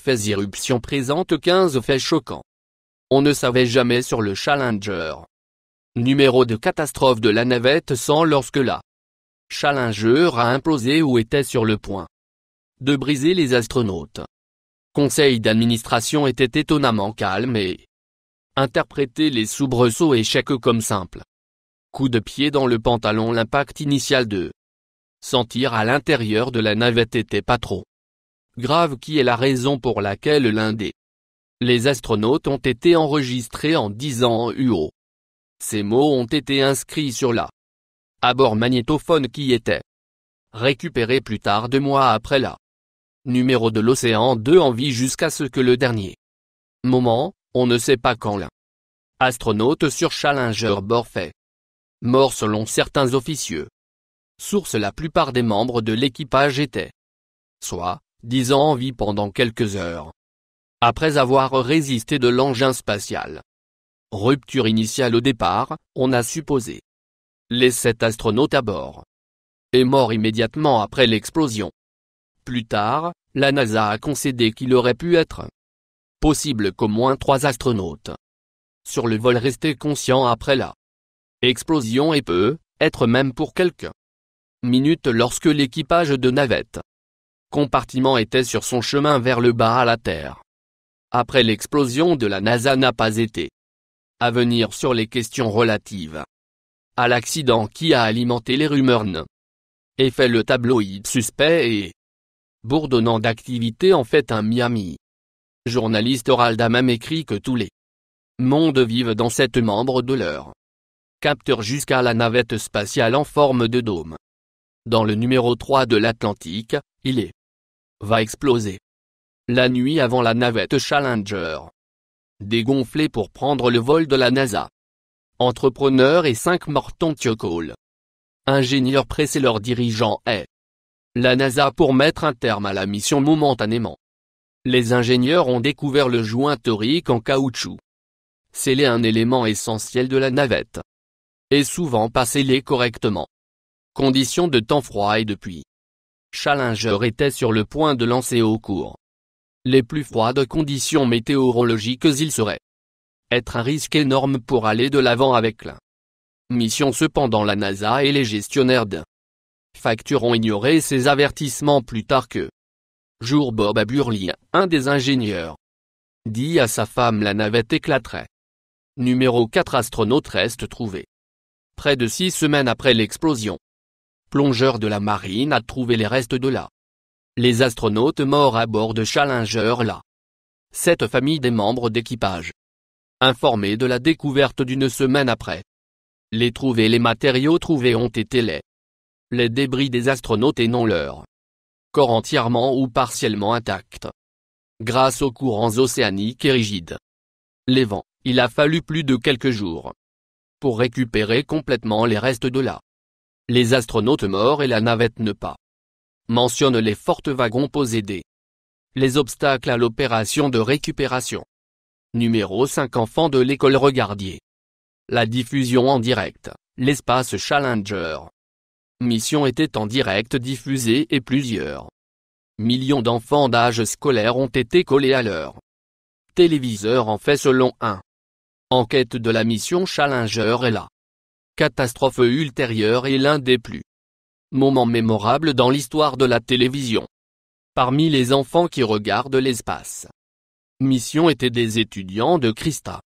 fait irruption présente 15 faits choquants. On ne savait jamais sur le Challenger. Numéro de catastrophe de la navette sans lorsque la Challenger a implosé ou était sur le point de briser les astronautes. Conseil d'administration était étonnamment calme et interprétait les soubresauts et échecs comme simples coup de pied dans le pantalon. L'impact initial de sentir à l'intérieur de la navette était pas trop grave, qui est la raison pour laquelle l'un des les astronautes ont été enregistrés en disant UO. Ces mots ont été inscrits sur la à bord magnétophone qui était récupéré plus tard 2 mois après la numéro de l'océan 2 en vie jusqu'à ce que le dernier moment, on ne sait pas quand l'un astronaute sur Challenger bord fait mort selon certains officieux sources. La plupart des membres de l'équipage étaient soit disant en vie pendant quelques heures après avoir résisté de l'engin spatial. Rupture initiale au départ, on a supposé. Les 7 astronautes à bord est mort immédiatement après l'explosion. Plus tard, la NASA a concédé qu'il aurait pu être possible qu'au moins 3 astronautes sur le vol restaient conscients après la explosion et peut être même pour quelques minutes lorsque l'équipage de navette compartiment était sur son chemin vers le bas à la Terre. Après l'explosion de la NASA n'a pas été à venir sur les questions relatives à l'accident qui a alimenté les rumeurs et fait le tabloïd suspect et bourdonnant d'activité. En fait, un Miami journaliste Herald a même écrit que tous les mondes vivent dans cette membre de leur capteur jusqu'à la navette spatiale en forme de dôme. Dans le numéro 3 de l'Atlantique, il va exploser la nuit avant la navette Challenger dégonflée pour prendre le vol de la NASA. Entrepreneurs et 5 Morton Thiokol, ingénieurs pressés leur dirigeant est la NASA pour mettre un terme à la mission momentanément. Les ingénieurs ont découvert le joint torique en caoutchouc scellé, un élément essentiel de la navette, et souvent pas scellé correctement. Conditions de temps froid et depuis Challenger était sur le point de lancer au cours les plus froides conditions météorologiques. Il serait être un risque énorme pour aller de l'avant avec la mission. Cependant, la NASA et les gestionnaires de factures ont ignoré ces avertissements. Plus tard que jour, Bob Burley, un des ingénieurs, dit à sa femme la navette éclaterait. Numéro 4 astronaute reste trouvé. Près de 6 semaines après l'explosion, plongeur de la marine a trouvé les restes de les astronautes morts à bord de Challenger. Cette famille des membres d'équipage, informés de la découverte d'une semaine après les trouvés, les matériaux trouvés ont été les débris des astronautes et non leur corps entièrement ou partiellement intacts. Grâce aux courants océaniques et rigides, les vents, il a fallu plus de quelques jours pour récupérer complètement les restes de les astronautes morts, et la navette ne pas mentionne les fortes wagons posés les obstacles à l'opération de récupération. Numéro 5 enfants de l'école regardiez la diffusion en direct, l'espace Challenger. Mission était en direct diffusée et plusieurs millions d'enfants d'âge scolaire ont été collés à leur téléviseur. En fait, selon un enquête de la mission Challenger, et la catastrophe ultérieure est l'un des plus moments mémorables dans l'histoire de la télévision. Parmi les enfants qui regardent l'espace mission étaient des étudiants de Christa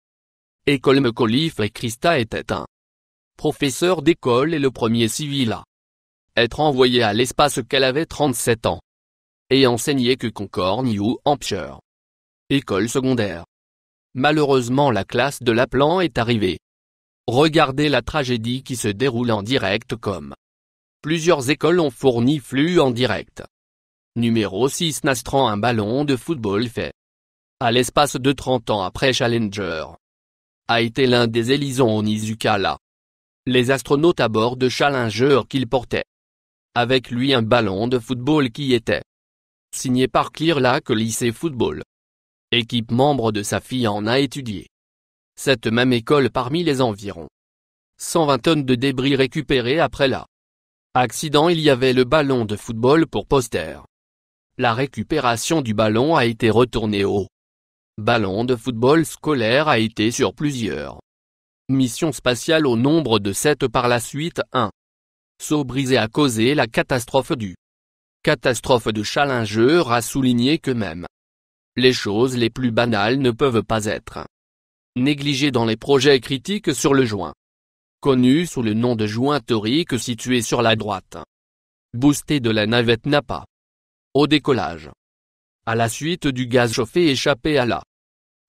École McAuliffe, et Christa était un professeur d'école et le premier civil à être envoyé à l'espace qu'elle avait 37 ans et enseignait que Concord, New Hampshire, école secondaire. Malheureusement, la classe de l'appelant est arrivée. Regardez la tragédie qui se déroule en direct, comme plusieurs écoles ont fourni flux en direct. Numéro 6 Nastran, un ballon de football fait à l'espace de 30 ans après Challenger, a été l'un des Élysons Onizuka. Les astronautes à bord de Challenger qu'il portait avec lui un ballon de football qui était signé par Clear Lake Lycée Football. Équipe membre de sa fille en a étudié cette même école. Parmi les environ 120 tonnes de débris récupérés après l'accident, il y avait le ballon de football pour poster. La récupération du ballon a été retournée au ballon de football scolaire a été sur plusieurs missions spatiales au nombre de 7 par la suite. 1. Saut brisé a causé la catastrophe du catastrophe de Challenger a souligné que même les choses les plus banales ne peuvent pas être négligées dans les projets critiques sur le joint, connu sous le nom de joint torique situé sur la droite boostée de la navette n'a pas, au décollage, à la suite du gaz chauffé échappé à la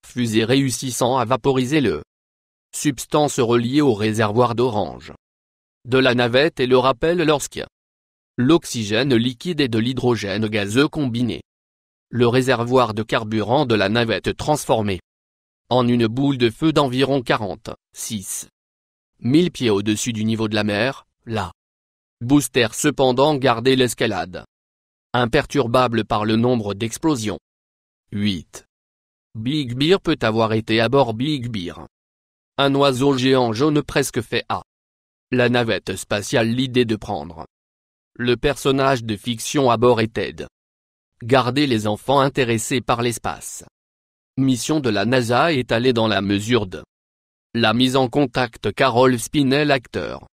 fusée réussissant à vaporiser le substance reliée au réservoir d'orange de la navette et le rappel lorsque l'oxygène liquide et de l'hydrogène gazeux combinés, le réservoir de carburant de la navette transformé en une boule de feu d'environ 46 000 pieds au-dessus du niveau de la mer, la booster cependant gardait l'escalade imperturbable par le nombre d'explosions. 8. Big Bear peut avoir été à bord. Big Bear, un oiseau géant jaune presque fait à la navette spatiale. L'idée de prendre le personnage de fiction à bord était de garder les enfants intéressés par l'espace. Mission de la NASA étalée dans la mesure de la mise en contact. Carol Spinney, l'acteur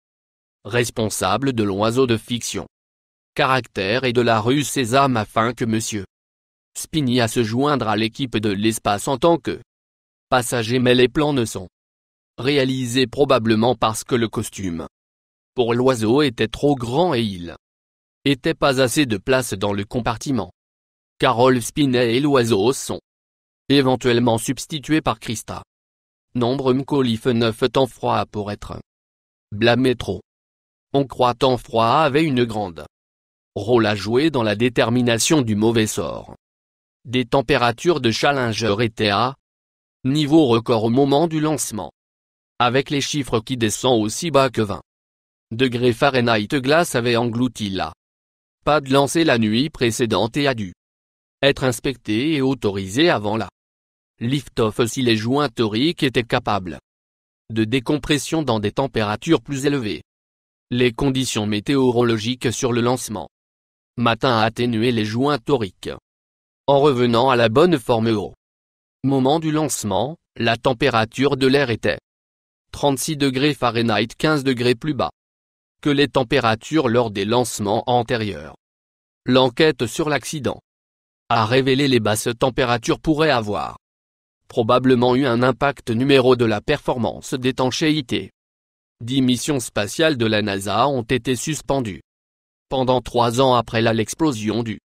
responsable de l'oiseau de fiction caractère et de la rue Sésame, afin que M. Spinney a se joindre à l'équipe de l'espace en tant que passager, mais les plans ne sont réalisés probablement parce que le costume pour l'oiseau était trop grand et il était pas assez de place dans le compartiment. Carol Spinney et l'oiseau sont éventuellement substitués par Krista Nombre McAuliffe. 9 temps froid pour être blâmé trop. On croit temps froid avait une grande rôle à jouer dans la détermination du mauvais sort des températures de Challenger étaient à niveau record au moment du lancement, avec les chiffres qui descendent aussi bas que 20 degrés Fahrenheit. Glace avait englouti la pas de lancer la nuit précédente et a dû être inspecté et autorisé avant la lift-off si les joints toriques étaient capables de décompression dans des températures plus élevées. Les conditions météorologiques sur le lancement matin a atténué les joints toriques. En revenant à la bonne forme au moment du lancement, la température de l'air était 36 degrés Fahrenheit, 15 degrés plus bas que les températures lors des lancements antérieurs. L'enquête sur l'accident a révélé les basses températures pourraient avoir probablement eu un impact numéro de la performance d'étanchéité. 10 missions spatiales de la NASA ont été suspendues pendant 3 ans après l'explosion du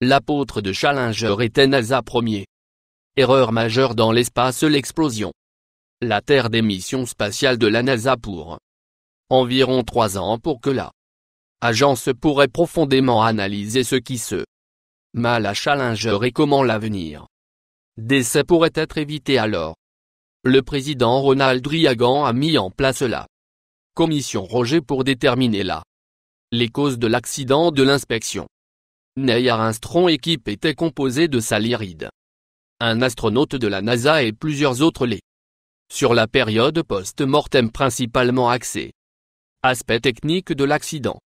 l'apôtre de Challenger était NASA premier. Erreur majeure dans l'espace. L'explosion la Terre des missions spatiales de la NASA pour environ 3 ans pour que la agence pourrait profondément analyser ce qui se mal à Challenger et comment l'avenir d'essai pourrait être évité. Alors, le président Ronald Reagan a mis en place la commission Roger pour déterminer les causes de l'accident de l'inspection. Neil Armstrong équipe était composée de Sally Ride, un astronaute de la NASA et plusieurs autres sur la période post-mortem principalement axée aspect technique de l'accident.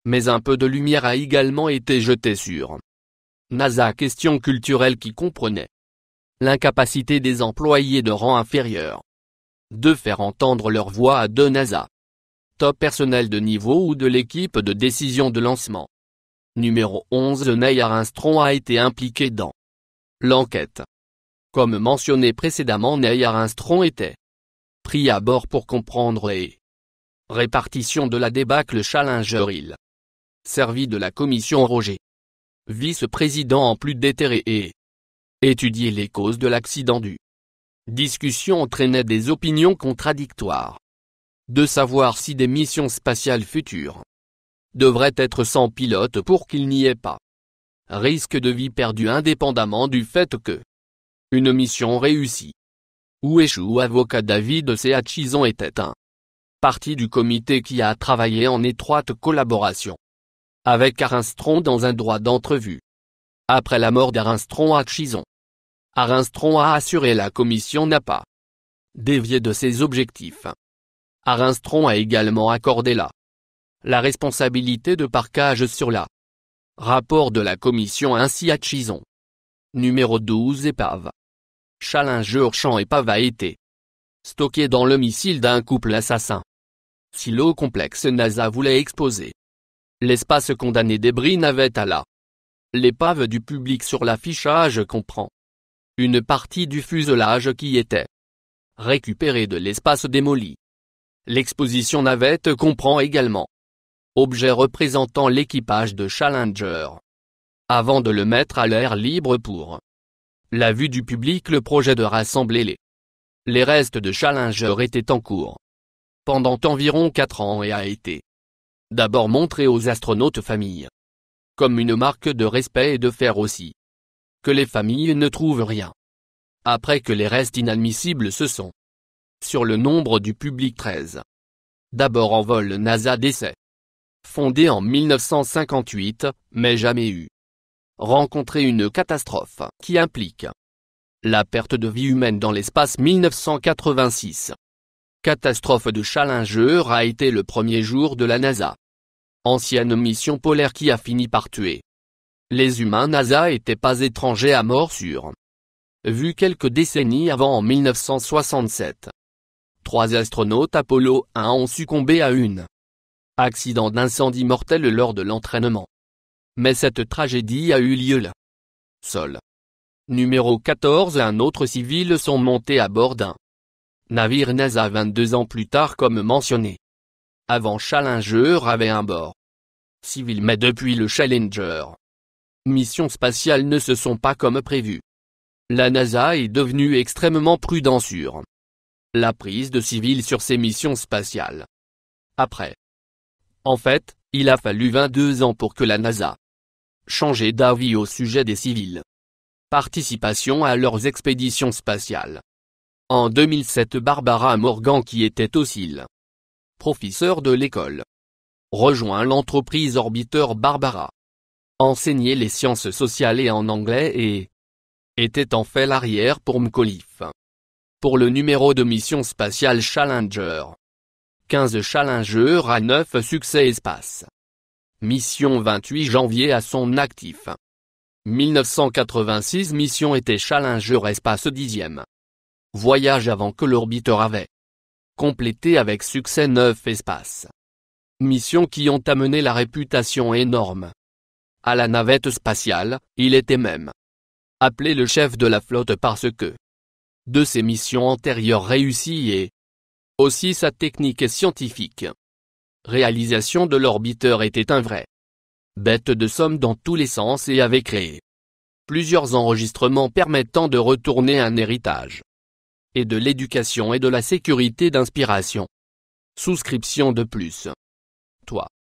Mais un peu de lumière a également été jetée sur NASA. Question culturelle qui comprenait l'incapacité des employés de rang inférieur de faire entendre leur voix à de NASA top personnel de niveau ou de l'équipe de décision de lancement. Numéro 11. Neil Armstrong a été impliqué dans l'enquête. Comme mentionné précédemment, Neil Armstrong était pris à bord pour comprendre et répartition de la débâcle Challenger. Il servit de la commission Roger, vice-président en plus déterré et étudier les causes de l'accident. Discussion entraînait des opinions contradictoires de savoir si des missions spatiales futures devraient être sans pilote pour qu'il n'y ait pas risque de vie perdue indépendamment du fait que une mission réussie ou échoue. Avocat David C. Hutchison était un partie du comité qui a travaillé en étroite collaboration avec Armstrong dans un droit d'entrevue. Après la mort d'Armstrong, Hutchison Armstrong a assuré la commission n'a pas dévié de ses objectifs. Armstrong a également accordé la responsabilité de parquage sur la Rapport de la commission ainsi à Chison. Numéro 12 épave. Challenger champ épave a été stocké dans le missile d'un couple assassin. Silo complexe NASA voulait exposer l'espace condamné débris navette à la. L'épave du public sur l'affichage comprend une partie du fuselage qui était récupérée de l'espace démoli. L'exposition navette comprend également objets représentant l'équipage de Challenger. Avant de le mettre à l'air libre pour la vue du public, le projet de rassembler les restes de Challenger était en cours pendant environ 4 ans et a été d'abord montré aux astronautes familles comme une marque de respect et de faire aussi que les familles ne trouvent rien. Après que les restes inadmissibles se sont sur le nombre du public 13. D'abord en vol NASA d'essai. Fondé en 1958, mais jamais eu rencontré une catastrophe qui implique la perte de vie humaine dans l'espace 1986. Catastrophe de Challenger a été le premier jour de la NASA. Ancienne mission polaire qui a fini par tuer les humains. NASA était pas étranger à mort sûre. Vu quelques décennies avant en 1967. 3 astronautes Apollo 1 ont succombé à un accident d'incendie mortel lors de l'entraînement. Mais cette tragédie a eu lieu le sol. Numéro 14. Un autre civil sont montés à bord d'un navire NASA 22 ans plus tard comme mentionné. Avant Challenger avait un bord civil, mais depuis le Challenger mission spatiale ne se sont pas comme prévu. La NASA est devenue extrêmement prudente sur la prise de civils sur ses missions spatiales. Après. En fait, il a fallu 22 ans pour que la NASA change d'avis au sujet des civils. Participation à leurs expéditions spatiales. En 2007, Barbara Morgan, qui était aussi professeure de l'école, rejoint l'entreprise Orbiteur. Barbara enseignait les sciences sociales et en anglais et était en fait l'arrière pour McAuliffe. Pour le numéro de mission spatiale Challenger. 15 Challenger a 9 succès espace. Mission 28 janvier à son actif. 1986 mission était Challenger espace 10e. Voyage avant que l'orbiteur avait complété avec succès 9 espaces. Missions qui ont amené la réputation énorme à la navette spatiale. Il était même appelé le chef de la flotte parce que de ses missions antérieures réussies et aussi sa technique scientifique. Réalisation de l'orbiteur était un vrai bête de somme dans tous les sens et avait créé plusieurs enregistrements permettant de retourner un héritage et de l'éducation et de la sécurité d'inspiration. Souscription de plus. Toi.